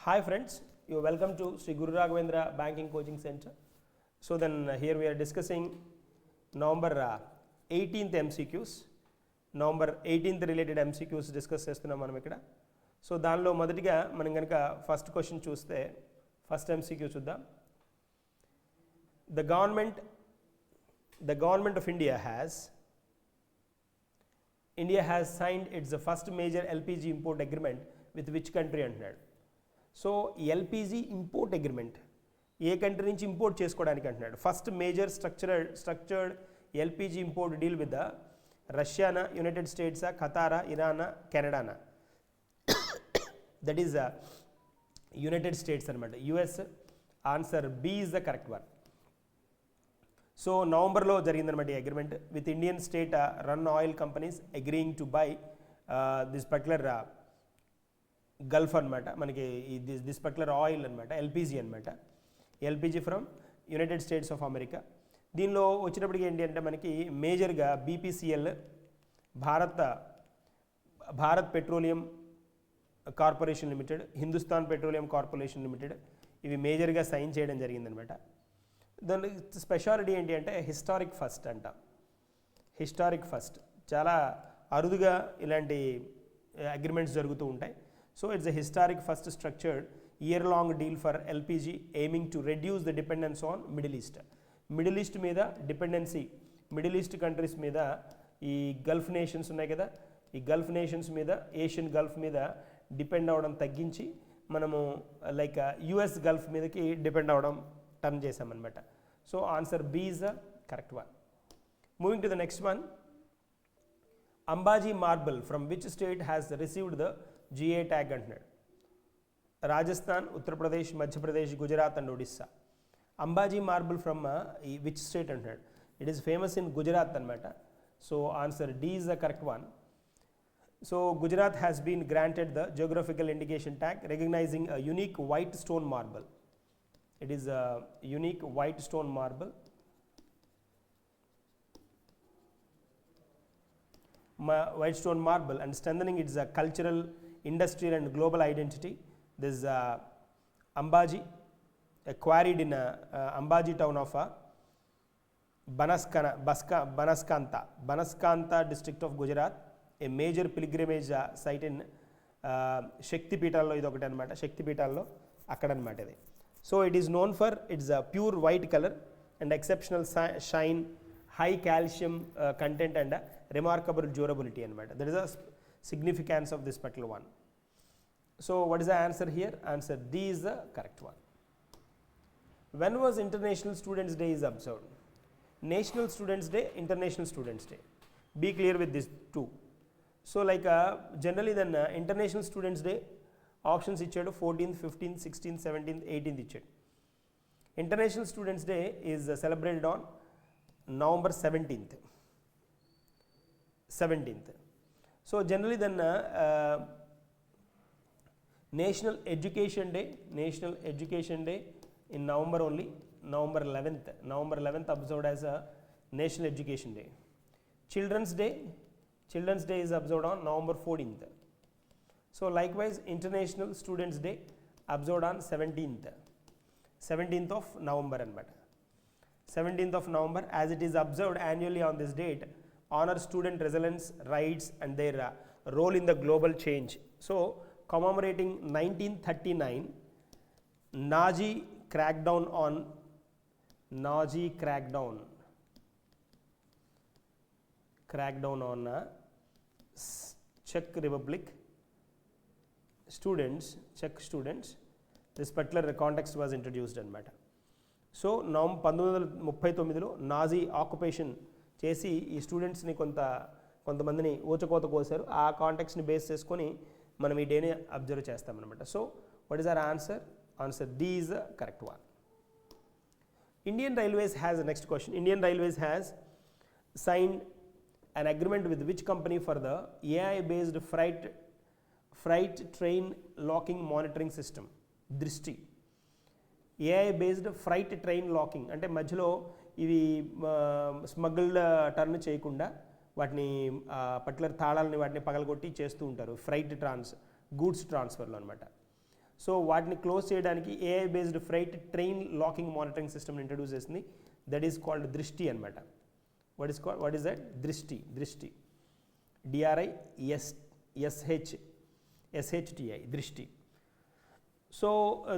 Hi friends, you are welcome to Sri Guru Raghavendra Banking Coaching Center. So then here we are discussing November 18th MCQs. November 18th related MCQs discuss చేస్తున్నాం మనం ఇక్కడ. So దానిలో మొదటిగా మనం కనుక first question చూస్తే first MCQ చూద్దాం. The government of India has signed its first major LPG import agreement with which country అంటున్నాడు. సో ఎల్పిజి ఇంపోర్ట్ అగ్రిమెంట్ ఏ కంట్రీ నుంచి ఇంపోర్ట్ చేసుకోవడానికి అంటున్నాడు. First major structured LPG import deal with రష్యానా, United స్టేట్సా, ఖతారా, ఇరానా, కెనడానా? దట్ ఈస్ యునైటెడ్ స్టేట్స్ అనమాట, US. Answer B is the correct one. So నవంబర్లో జరిగిందనమాట ఈ agreement with Indian state run oil companies agreeing to buy this particular gulf అనమాట, మనకి దిస్ పర్టికులర్ ఆయిల్ అనమాట, ఎల్పిజి అనమాట, LPG from United States of America. దీనిలో వచ్చినప్పటికీ ఏంటి అంటే మనకి మేజర్గా BPCL, Bharat petroleum corporation limited, Hindustan petroleum corporation limited, ఇవి మేజర్గా సైన్ చేయడం జరిగిందనమాట. దాని స్పెషాలిటీ ఏంటి అంటే హిస్టారిక్ ఫస్ట్ అంట. హిస్టారిక్ ఫస్ట్ చాలా అరుదుగా ఇలాంటి అగ్రిమెంట్స్ జరుగుతూ ఉంటాయి. So it's a historic first structured year-long deal for LPG aiming to reduce the dependence on Middle East. Middle east మీద డిపెండెన్సీ, మిడిల్ ఈస్ట్ కంట్రీస్ మీద, ఈ గల్ఫ్ నేషన్స్ ఉన్నాయి కదా, ఈ గల్ఫ్ నేషన్స్ మీద, ఏషియన్ గల్ఫ్ మీద డిపెండ్ అవ్వడం తగ్గించి మనము లైక్ యుఎస్ గల్ఫ్ మీదకి డిపెండ్ అవ్వడం టర్న్ చేసామన్నమాట. So answer B is the correct one. Moving to the next one. Ambaji marble from which state has received the GA tag అంటున్నాడు. Rajasthan, Uttar Pradesh, Madhya Pradesh, Gujarat and Odisha. Ambaji marble from which state అంటున్నాడు. It is famous in Gujarat అనమాట. So answer D is the correct one. So Gujarat has been granted the geographical indication tag recognizing a unique white stone marble. It is a unique white stone marble. White stone marble and strengthening its cultural, industrial and global identity. This Ambaji, quarried in Ambaji town of Banaskantha district of Gujarat, a major pilgrimage site in Shakti Peetallo idokati anamata, Shakti Peetallo akkada anamata idi. So it is known for its pure white color and exceptional shine, high calcium content and remarkable durability anamata. That is the significance of this particular one. So what is the answer here? Answer D is the correct one. When was International Students Day is observed? National Students Day, International Students Day. Be clear with this too. So like generally then International Students Day options ఇచ్చాడు 14th, 15th, 16th, 17th, 18th ఇచ్చాడు. International Students Day is celebrated on November 17th. So generally then National Education Day in November only, November 11th observed as a National Education Day. Children's Day is observed on November 14th. So likewise International Students Day observed on 17th of November anamata. 17th of November, as it is observed annually on this date, honor student resilience, rights and their role in the global change. So commemorating 1939 Nazi crackdown on Czech Republic Czech students, this particular context was introduced anamata. So 1939లో Nazi occupation చేసి ఈ స్టూడెంట్స్ని కొంతమందిని ఊచకోత కోసారు. ఆ కాంటెక్స్ని base చేసుకొని మనం ఈ డేని అబ్జర్వ్ చేస్తామన్నమాట. So what is our answer? Answer D is the correct one. Indian Railways has next question. Indian Railways has signed an agreement with which company for the AI based freight train locking monitoring system? దృష్టి. AI based freight train locking అంటే మధ్యలో ఇవి smuggled turn చేయకుండా వాటిని particular తాళాలని వాటిని పగలగొట్టి చేస్తూ ఉంటారు ఫ్రైట్ గూడ్స్ ట్రాన్స్ఫర్లో అనమాట. సో వాటిని క్లోజ్ చేయడానికి AI based freight train locking monitoring సిస్టమ్ని ఇంట్రడ్యూస్ చేసింది. దట్ ఈస్ కాల్డ్ దృష్టి అనమాట. What is that? Drishti. DRISHTI Drishti. So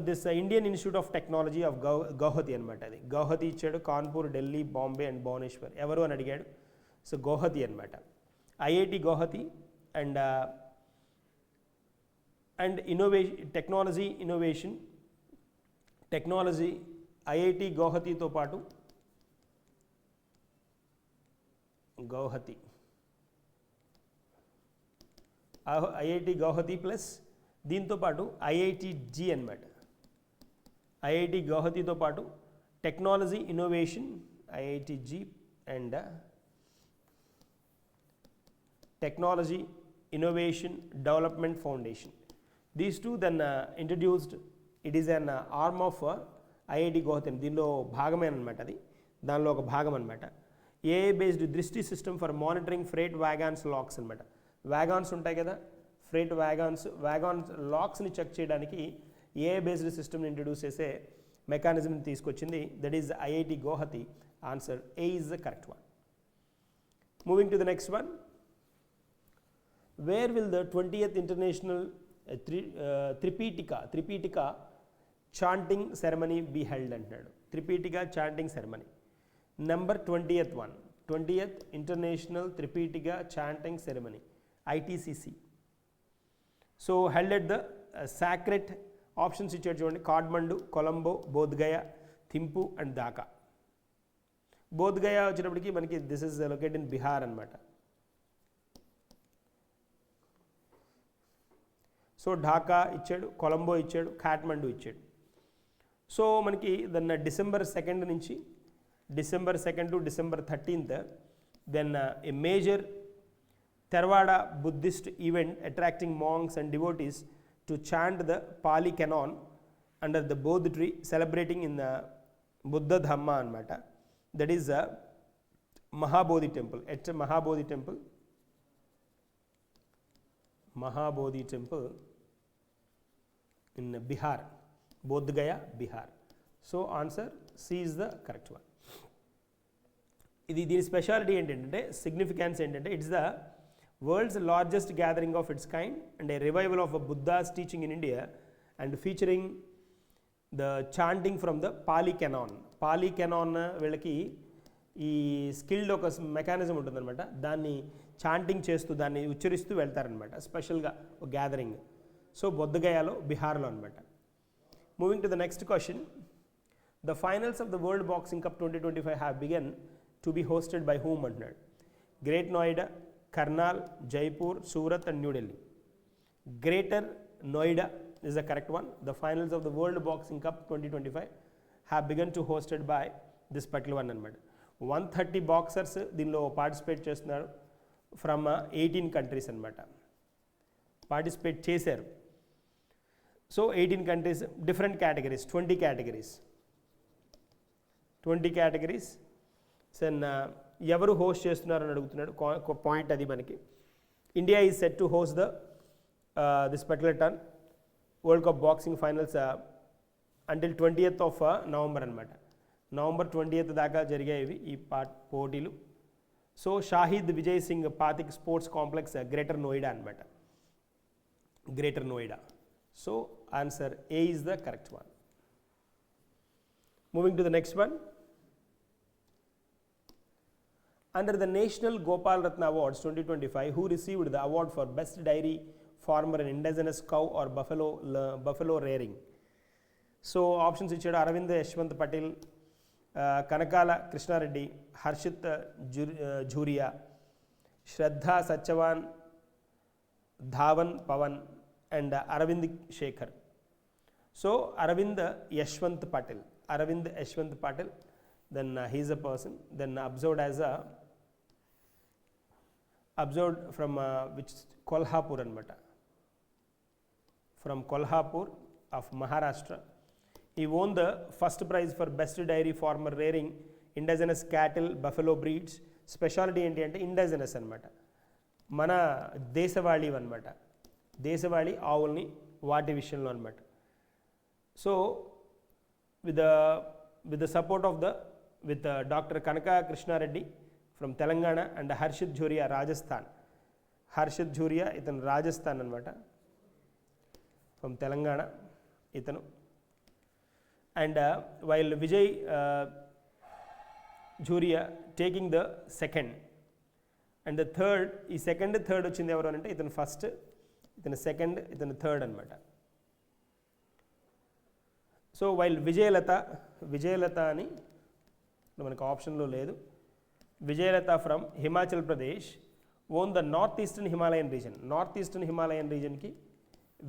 this Indian institute of technology of Guwahati అనమాట. అది గౌహతి ఇచ్చాడు, కాన్పూర్, ఢిల్లీ, బాంబే అండ్ భువనేశ్వర్. ఎవరు అని అడిగాడు. సో గౌహతి అనమాట. IIT Guwahati and innovation technology IIT గౌహతితో పాటు ఐఐటి గౌహతి ప్లస్ దీంతో పాటు ఐఐటిజీ అనమాట. ఐఐటి గౌహతితో పాటు technology innovation IITG and technology innovation development foundation. These two then introduced. It is an arm of IIT Guwahati. దీనిలో భాగమేనమాట. అది దానిలో ఒక భాగం అనమాట. AI based Drishti system for monitoring freight wagons locks అనమాట. వ్యాగాన్స్ ఉంటాయి కదా, ఫ్రేట్ వ్యాగాన్స్ లాక్స్ని చెక్ చేయడానికి ఏఐ బేస్డ్ సిస్టమ్ని ఇంట్రడ్యూస్ చేసే మెకానిజంని తీసుకొచ్చింది. That is IIT Guwahati. Answer A is the correct one. Moving to the next one. Wear will the 20th international Tripitaka chanting ceremony be held అంటున్నాడు. Tripitaka chanting ceremony. Number 20th one, 20th international Tripitaka chanting ceremony ITCC. So held at the sacred. Options ఇచ్చాడు చూడండి. Kathmandu, Colombo, Bodhgaya, Thimphu and Dhaka. Bodhgaya వచ్చినప్పటికీ మనకి this is located in Bihar అనమాట. So Dhaka ఇచ్చాడు, కొలంబో ఇచ్చాడు, కాఠ్మండు ఇచ్చాడు. So మనకి దాన్ని December 2nd నుంచి December 2nd to December 13th then a major Theravada Buddhist event attracting monks and devotees to chant the Pali Canon under the Bodh tree, celebrating in the Buddha Dhamma anamata. That is a Mahabodhi temple. It's a Mahabodhi temple in Bihar, Bodh Gaya, Bihar. So answer C is the correct one. దీని speciality ఏంటంటే, significance ఏంటంటే, it's the world's largest gathering of its kind and a revival of a Buddha's teaching in India and featuring the chanting from the Pali Canon. Pali Canon వీళ్ళకి ఈ skilled ఒక mechanism ఉంటుందన్నమాట. దాన్ని chanting చేస్తూ దాన్ని ఉచ్చరిస్తూ వెళ్తారనమాట. స్పెషల్గా ఒక గ్యాదరింగ్. సో బొద్ధగయాలో, బీహార్లో అనమాట. Moving to the next question. The finals of the world boxing cup 2025 have begun to be hosted by whom అంటున్నాడు. Great Noida, Karnal, Jaipur, Surat and New Delhi. Greater Noida is the correct one. The finals of the World Boxing Cup 2025 have begun to hosted by this particular one anamata. 130 boxers దీనిలో participate చేస్తున్నారు from 18 countries అనమాట. Participate చేశారు. So 18 countries, different categories, 20 categories. ఎవరు host చేస్తున్నారని అడుగుతున్నాడు. Point అది మనకి. India is set to host this particular turn world cup boxing finals until 20th of November అనమాట. November 20th దాకా జరిగాయి ఈ పోటీలు. So Shahid Vijay Singh Pathik sports complex greater Noida అనమాట. Greater Noida. So answer A is the correct one. Moving to the next one. Under the National Gopal Ratna Awards 2025, who received the award for Best Dairy Farmer in Indigenous Cow or Buffalo Rearing? So options ఇచ్చాడు. Arvind Yashwant Patel, Kanakala Krishna Reddy, Harshit Jhuria, Shraddha Satyawan, Dhawan Pawan and Arvind Shekhar. So Arvind Yashwant Patel, then he is a person then observed from which Kolhapur anamata, from Kolhapur of Maharashtra. He won the first prize for best dairy farmer rearing indigenous cattle buffalo breeds. Specialty enti ante indigenous anamata, mana desavali anamata. దేశవాళీ ఆవుల్ని వాటి విషయంలో అనమాట. So with the support of Dr. Kanaka Krishna Reddy from Telangana and Harshit Jhuria Rajasthan. Harshit Jhuria itanu Rajasthan anamata, from Telangana itanu. And while Vijay Jhuria taking the second, and the third, ఈ second third వచ్చింది ఎవరు అంటే ఇతను first, ఇతను second, ఇతను third అనమాట. So while విజయలత అని మనకు ఆప్షన్లో లేదు. Vijayalata from Himachal Pradesh on the north eastern Himalayan రీజన్కి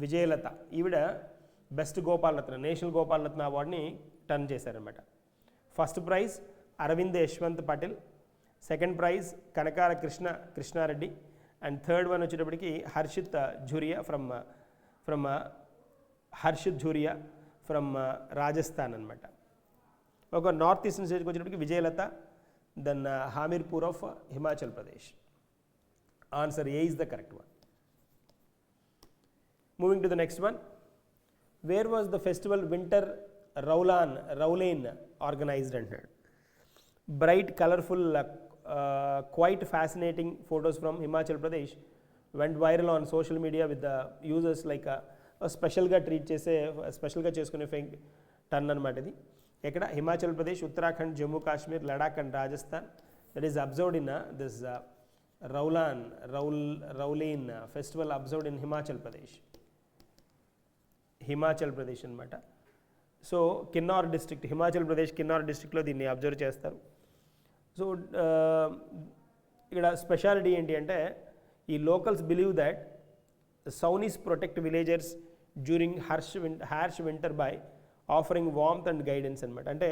విజయలత ఈవిడ బెస్ట్ గోపాలరత్న, నేషనల్ గోపాలరత్న అవార్డుని టర్న్ చేశారనమాట. First prize Arvind Yashwant Patel, second prize Kanakala Krishna Reddy, and third one వచ్చేటప్పటికి హర్షిత్ ఝురియా ఫ్రమ్ రాజస్థాన్ అనమాట. ఒక నార్త్ ఈస్టర్న్ స్టేట్కి వచ్చేటప్పటికి Vijayalata, then Hamirpur of Himachal Pradesh. Answer A is the correct one. Moving to the next one. Where was the festival winter Raulane organized అంటున్నాడు. Bright colourful quite fascinating photos from Himachal Pradesh went viral on social media with the users like స్పెషల్గా treat చేసే, స్పెషల్గా చేసుకునే turn అనమాట ఇది. ఎక్కడ Himachal Pradesh, Uttarakhand, Jammu Kashmir, Ladakh and Rajasthan. That is observed in this Raulane festival observed in Himachal Pradesh అనమాట. So Kinnaur district, Himachal Pradesh Kinnaur డిస్ట్రిక్ట్లో దీన్ని అబ్జర్వ్ చేస్తారు. సో ఇక్కడ స్పెషాలిటీ ఏంటి అంటే ఈ locals believe that Saunis protect villagers during harsh winter by offering warmth and guidance అనమాట. అంటే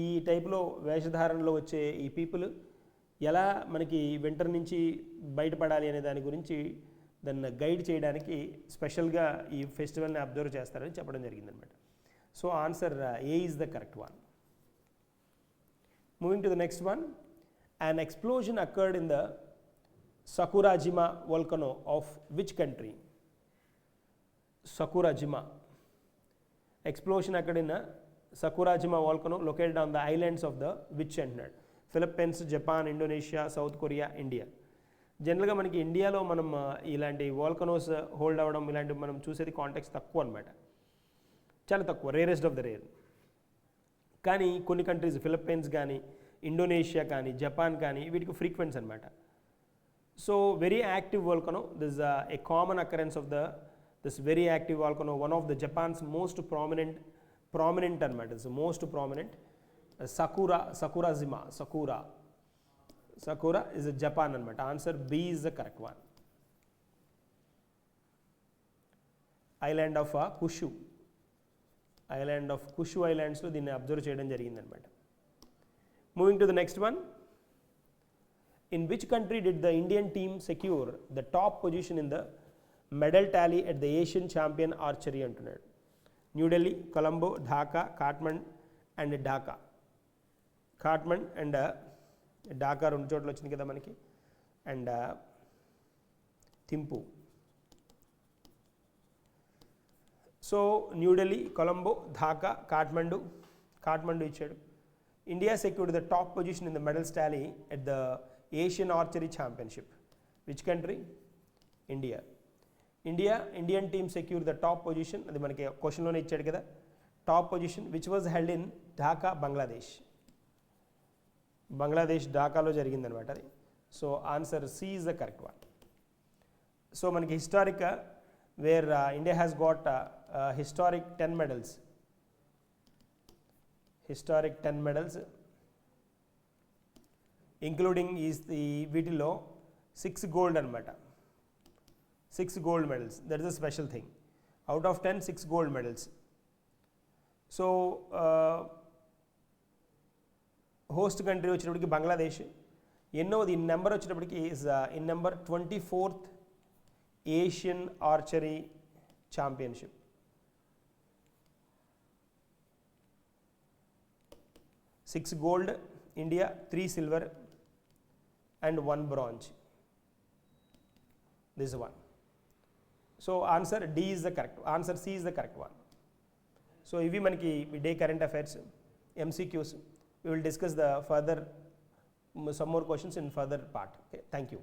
ఈ టైప్లో వేషధారణలో వచ్చే ఈ పీపుల్ ఎలా మనకి వింటర్ నుంచి బయటపడాలి అనే దాని గురించి దాన్ని గైడ్ చేయడానికి స్పెషల్గా ఈ ఫెస్టివల్ని అబ్జర్వ్ చేస్తారని చెప్పడం జరిగిందనమాట. So answer A is the correct one. Moving to the next one, an explosion occurred in the Sakurajima volcano of which country? Sakurajima. Explosion occurred in a Sakurajima volcano located on the islands of the which అంటున్నాడు. Philippines, Japan, Indonesia, south Korea, India. జనరల్గా మనకి ఇండియాలో మనం ఇలాంటి volcanoes hold అవ్వడం ఇలాంటివి మనం చూసేది కాంటెక్స్ట్ తక్కువ అనమాట, చాలా తక్కువ, రేరెస్ట్ ఆఫ్ ద రేర్. కానీ కొన్ని కంట్రీస్ ఫిలిప్పీన్స్ కానీ, ఇండోనేషియా కానీ, జపాన్ కానీ వీటికి ఫ్రీక్వెంట్స్ అనమాట. So very active volcano, this a common occurrence of this very active volcano, one of the Japan's most prominent అనమాట. It's most prominent Sakura is Japan అనమాట. Answer B is the correct one. Island of Kyushu ఐలాండ్స్లో దీన్ని observe చేయడం జరిగిందనమాట. Moving to the next one. In which country did the Indian team secure the top position in the medal tally at the Asian champion archery అంటున్నాడు. New Delhi, Colombo, Dhaka, Kathmandu and Dhaka రెండు చోట్ల వచ్చింది కదా మనకి, అండ్ థింపు. సో న్యూఢిల్లీ, కొలంబో, ఢాకా, కాట్మండు ఇచ్చాడు. India secured the top position in the medals tally at the Asian archery championship. Which country? Indian team secure the top position, అది మనకి క్వశ్చన్లోనే ఇచ్చాడు కదా. Top position which was held in Dhaka, Bangladesh ఢాకాలో జరిగిందనమాట అది. So answer C is the correct one. So మనకి historic where India has got historic 10 medals, including వీటిలో 6 gold అనమాట. 6 gold medals, that is a special thing. Out of 10, 6 gold medals. So host country వచ్చేటప్పటికి Bangladesh. ఎన్నోది number వచ్చేటప్పటికి is in number 24th Asian Archery Championship. 6 gold India, 3 silver and 1 bronze. This one. So answer D is the correct. Answer C is the correct one. So ఇవి మనకి day current affairs MCQs. We will discuss the further some more questions in further part. Okay, thank you.